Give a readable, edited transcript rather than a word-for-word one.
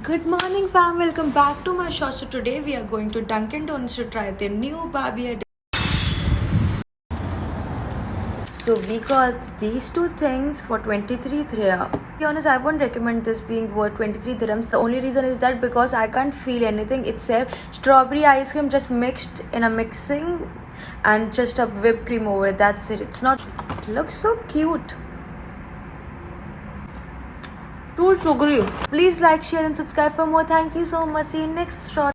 Good morning fam, welcome back to my show. So today we are going to Dunkin Donuts to try their new Barbie edition. So we got these two things for 23 dirham. To be honest, I won't recommend this being worth 23 dirhams. The only reason is that because I can't feel anything except strawberry ice cream just mixed in a mixing and just a whipped cream over it. That's it. It looks so cute. Too sugary. Please like, share and subscribe for more. Thank you so much. See you next shot.